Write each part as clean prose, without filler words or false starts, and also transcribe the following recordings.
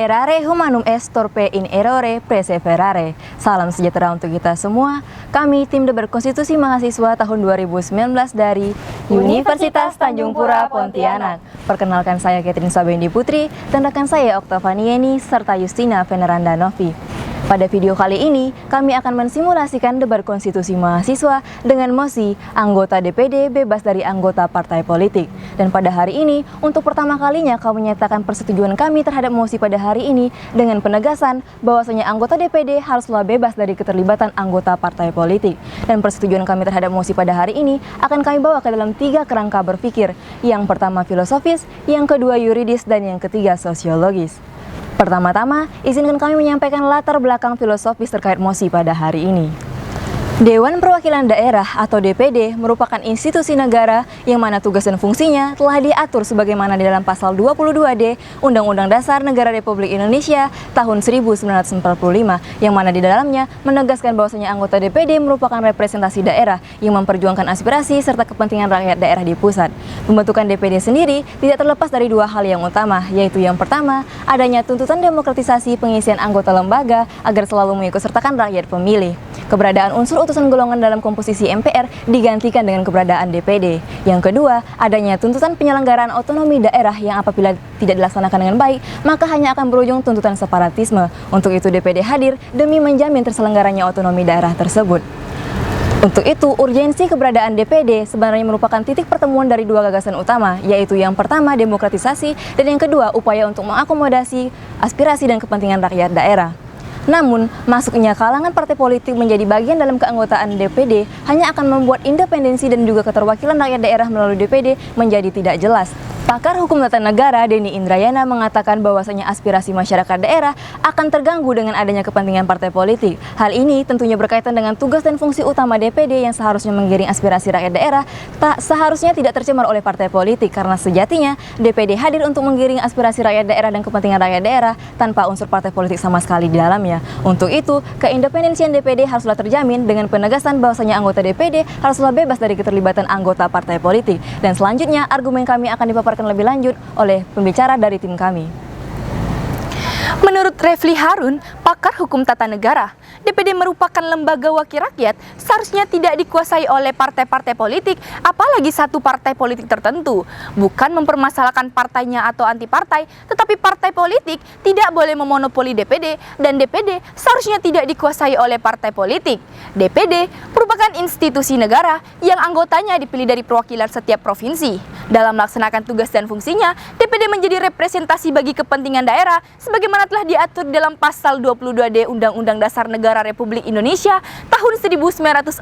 Errare humanum est torpe in errore perseverare. Salam sejahtera untuk kita semua. Kami tim Debat Konstitusi Mahasiswa tahun 2019 dari Universitas Tanjung Pura Pontianak. Perkenalkan saya Catherine Sabendi Putri dan rekan saya Oktavanieni serta Justina Veneranda Novi. Pada video kali ini, kami akan mensimulasikan debat konstitusi mahasiswa dengan mosi anggota DPD bebas dari anggota partai politik. Dan pada hari ini, untuk pertama kalinya kami menyatakan persetujuan kami terhadap mosi pada hari ini dengan penegasan bahwasanya anggota DPD haruslah bebas dari keterlibatan anggota partai politik. Dan persetujuan kami terhadap mosi pada hari ini akan kami bawa ke dalam 3 kerangka berpikir. Yang pertama filosofis, yang kedua yuridis, dan yang ketiga sosiologis. Pertama-tama, izinkan kami menyampaikan latar belakang filosofis terkait mosi pada hari ini. Dewan Perwakilan Daerah atau DPD merupakan institusi negara yang mana tugas dan fungsinya telah diatur sebagaimana di dalam pasal 22D Undang-Undang Dasar Negara Republik Indonesia tahun 1945 yang mana di dalamnya menegaskan bahwasanya anggota DPD merupakan representasi daerah yang memperjuangkan aspirasi serta kepentingan rakyat daerah di pusat. Pembentukan DPD sendiri tidak terlepas dari 2 hal yang utama, yaitu yang pertama, adanya tuntutan demokratisasi pengisian anggota lembaga agar selalu mengikutsertakan rakyat pemilih. Keberadaan unsur utusan golongan dalam komposisi MPR digantikan dengan keberadaan DPD. Yang kedua, adanya tuntutan penyelenggaraan otonomi daerah yang apabila tidak dilaksanakan dengan baik, maka hanya akan berujung tuntutan separatisme. Untuk itu DPD hadir demi menjamin terselenggaranya otonomi daerah tersebut. Untuk itu, urgensi keberadaan DPD sebenarnya merupakan titik pertemuan dari 2 gagasan utama, yaitu yang pertama demokratisasi dan yang kedua upaya untuk mengakomodasi aspirasi dan kepentingan rakyat daerah. Namun, masuknya kalangan partai politik menjadi bagian dalam keanggotaan DPD hanya akan membuat independensi dan juga keterwakilan rakyat daerah melalui DPD menjadi tidak jelas. Pakar Hukum Tata Negara Denny Indrayana mengatakan bahwasanya aspirasi masyarakat daerah akan terganggu dengan adanya kepentingan partai politik. Hal ini tentunya berkaitan dengan tugas dan fungsi utama DPD yang seharusnya menggiring aspirasi rakyat daerah seharusnya tidak tercemar oleh partai politik karena sejatinya DPD hadir untuk menggiring aspirasi rakyat daerah dan kepentingan rakyat daerah tanpa unsur partai politik sama sekali di dalamnya. Untuk itu, keindependensian DPD haruslah terjamin dengan penegasan bahwasanya anggota DPD haruslah bebas dari keterlibatan anggota partai politik. Dan selanjutnya, argumen kami akan dipaparkan lebih lanjut oleh pembicara dari tim kami. Menurut Refli Harun, pakar hukum tata negara, DPD merupakan lembaga wakil rakyat seharusnya tidak dikuasai oleh partai-partai politik, apalagi satu partai politik tertentu. Bukan mempermasalahkan partainya atau anti partai, tetapi partai politik tidak boleh memonopoli DPD dan DPD seharusnya tidak dikuasai oleh partai politik. DPD merupakan institusi negara yang anggotanya dipilih dari perwakilan setiap provinsi. Dalam melaksanakan tugas dan fungsinya, DPD menjadi representasi bagi kepentingan daerah sebagaimana telah diatur dalam pasal 22D Undang-Undang Dasar Negara Republik Indonesia tahun 1945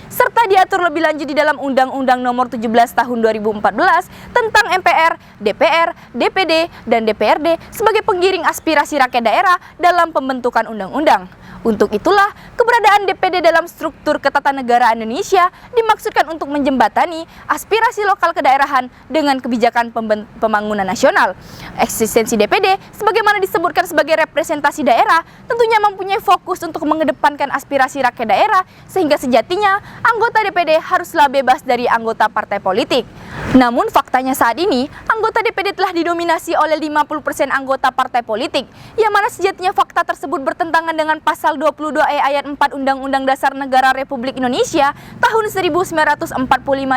serta diatur lebih lanjut di dalam Undang-Undang Nomor 17 Tahun 2014 tentang MPR, DPR, DPD, dan DPRD sebagai penggiring aspirasi rakyat daerah dalam pembentukan undang-undang. Untuk itulah, keberadaan DPD dalam struktur ketatanegaraan Indonesia dimaksudkan untuk menjembatani aspirasi lokal kedaerahan dengan kebijakan pembangunan nasional. Eksistensi DPD, sebagaimana disebutkan sebagai representasi daerah, tentunya mempunyai fokus untuk mengedepankan aspirasi rakyat daerah, sehingga sejatinya anggota DPD haruslah bebas dari anggota partai politik. Namun faktanya saat ini, anggota DPD telah didominasi oleh 50% anggota partai politik, yang mana sejatinya fakta tersebut bertentangan dengan pasal 22E ayat 4 Undang-Undang Dasar Negara Republik Indonesia tahun 1945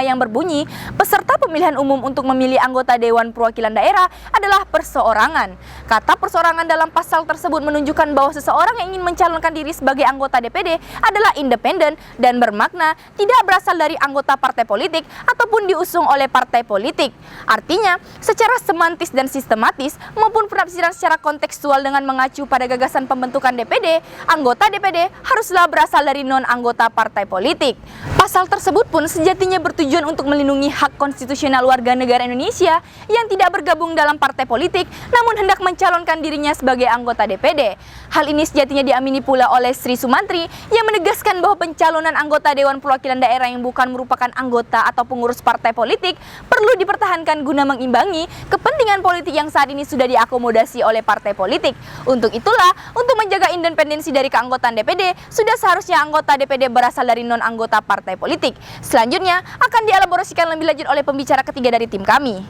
yang berbunyi, peserta pemilihan umum untuk memilih anggota Dewan Perwakilan Daerah adalah perseorangan. Kata perseorangan dalam pasal tersebut menunjukkan bahwa seseorang yang ingin mencalonkan diri sebagai anggota DPD adalah independen dan bermakna tidak berasal dari anggota partai politik ataupun diusung oleh partai politik. Artinya, secara semantis dan sistematis maupun penafsiran secara kontekstual dengan mengacu pada gagasan pembentukan DPD, anggota DPD haruslah berasal dari non-anggota partai politik. Pasal tersebut pun sejatinya bertujuan untuk melindungi hak konstitusional warga negara Indonesia yang tidak bergabung dalam partai politik namun hendak mencalonkan dirinya sebagai anggota DPD. Hal ini sejatinya diamini pula oleh Sri Sumantri yang menegaskan bahwa pencalonan anggota Dewan Perwakilan Daerah yang bukan merupakan anggota atau pengurus partai politik perlu dipertahankan guna mengimbangi kepentingan politik yang saat ini sudah diakomodasi oleh partai politik. Untuk itulah, untuk menjaga independensi dari keanggotaan DPD, sudah seharusnya anggota DPD berasal dari non-anggota partai politik. Selanjutnya akan dielaborasikan lebih lanjut oleh pembicara ketiga dari tim kami.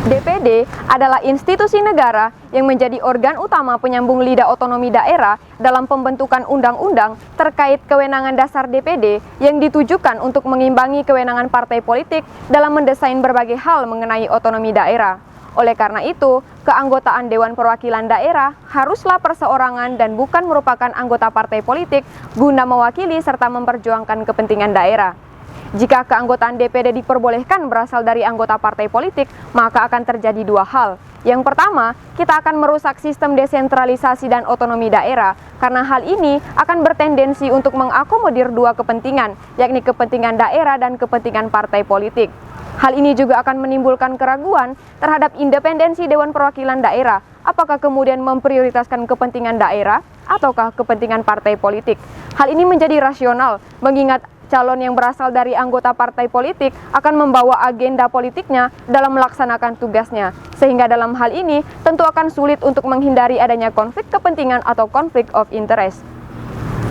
DPD adalah institusi negara yang menjadi organ utama penyambung lidah otonomi daerah dalam pembentukan undang-undang terkait kewenangan dasar DPD yang ditujukan untuk mengimbangi kewenangan partai politik dalam mendesain berbagai hal mengenai otonomi daerah. Oleh karena itu, keanggotaan Dewan Perwakilan Daerah haruslah perseorangan dan bukan merupakan anggota partai politik guna mewakili serta memperjuangkan kepentingan daerah. Jika keanggotaan DPD diperbolehkan berasal dari anggota partai politik, maka akan terjadi dua hal. Yang pertama, kita akan merusak sistem desentralisasi dan otonomi daerah, karena hal ini akan bertendensi untuk mengakomodir dua kepentingan, yakni kepentingan daerah dan kepentingan partai politik. Hal ini juga akan menimbulkan keraguan terhadap independensi Dewan Perwakilan Daerah, apakah kemudian memprioritaskan kepentingan daerah ataukah kepentingan partai politik. Hal ini menjadi rasional, mengingat calon yang berasal dari anggota partai politik akan membawa agenda politiknya dalam melaksanakan tugasnya. Sehingga dalam hal ini tentu akan sulit untuk menghindari adanya konflik kepentingan atau konflik of interest.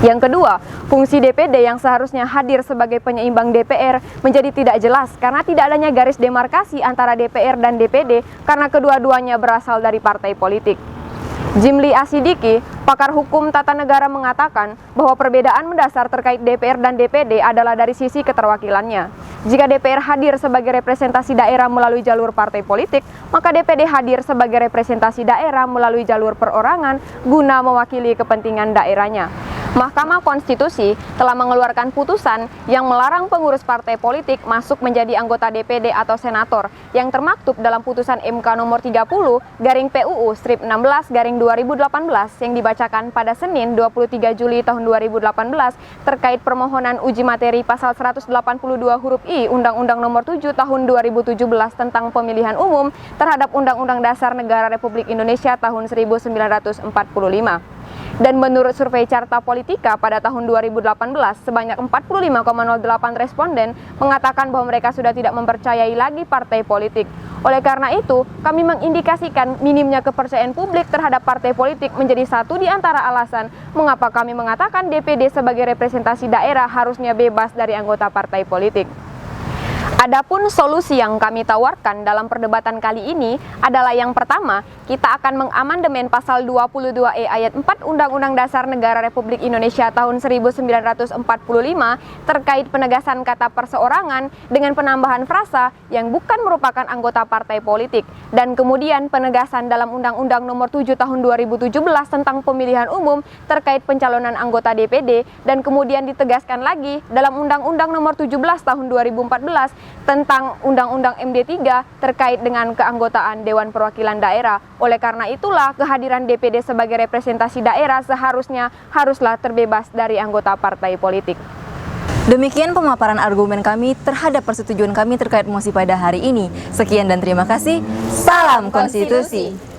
Yang kedua, fungsi DPD yang seharusnya hadir sebagai penyeimbang DPR menjadi tidak jelas karena tidak adanya garis demarkasi antara DPR dan DPD karena kedua-duanya berasal dari partai politik. Jimli Asidiki, pakar hukum tata negara mengatakan bahwa perbedaan mendasar terkait DPR dan DPD adalah dari sisi keterwakilannya. Jika DPR hadir sebagai representasi daerah melalui jalur partai politik, maka DPD hadir sebagai representasi daerah melalui jalur perorangan guna mewakili kepentingan daerahnya. Mahkamah Konstitusi telah mengeluarkan putusan yang melarang pengurus partai politik masuk menjadi anggota DPD atau senator yang termaktub dalam putusan MK nomor 30/PUU/16/2018 yang dibacakan pada Senin 23 Juli tahun 2018 terkait permohonan uji materi pasal 182 huruf I Undang-Undang nomor 7 tahun 2017 tentang pemilihan umum terhadap Undang-Undang Dasar Negara Republik Indonesia tahun 1945. Dan menurut survei Carta Politika pada tahun 2018, sebanyak 45,08% responden mengatakan bahwa mereka sudah tidak mempercayai lagi partai politik. Oleh karena itu, kami mengindikasikan minimnya kepercayaan publik terhadap partai politik menjadi satu di antara alasan mengapa kami mengatakan DPD sebagai representasi daerah harusnya bebas dari anggota partai politik. Adapun solusi yang kami tawarkan dalam perdebatan kali ini adalah yang pertama, kita akan mengamandemen pasal 22E ayat 4 Undang-Undang Dasar Negara Republik Indonesia tahun 1945 terkait penegasan kata perseorangan dengan penambahan frasa yang bukan merupakan anggota partai politik dan kemudian penegasan dalam Undang-Undang nomor 7 tahun 2017 tentang pemilihan umum terkait pencalonan anggota DPD dan kemudian ditegaskan lagi dalam Undang-Undang nomor 17 tahun 2014 tentang Undang-Undang MD3 terkait dengan keanggotaan Dewan Perwakilan Daerah. Oleh karena itulah kehadiran DPD sebagai representasi daerah haruslah terbebas dari anggota partai politik. Demikian pemaparan argumen kami terhadap persetujuan kami terkait mosi pada hari ini. Sekian dan terima kasih. Salam Konstitusi.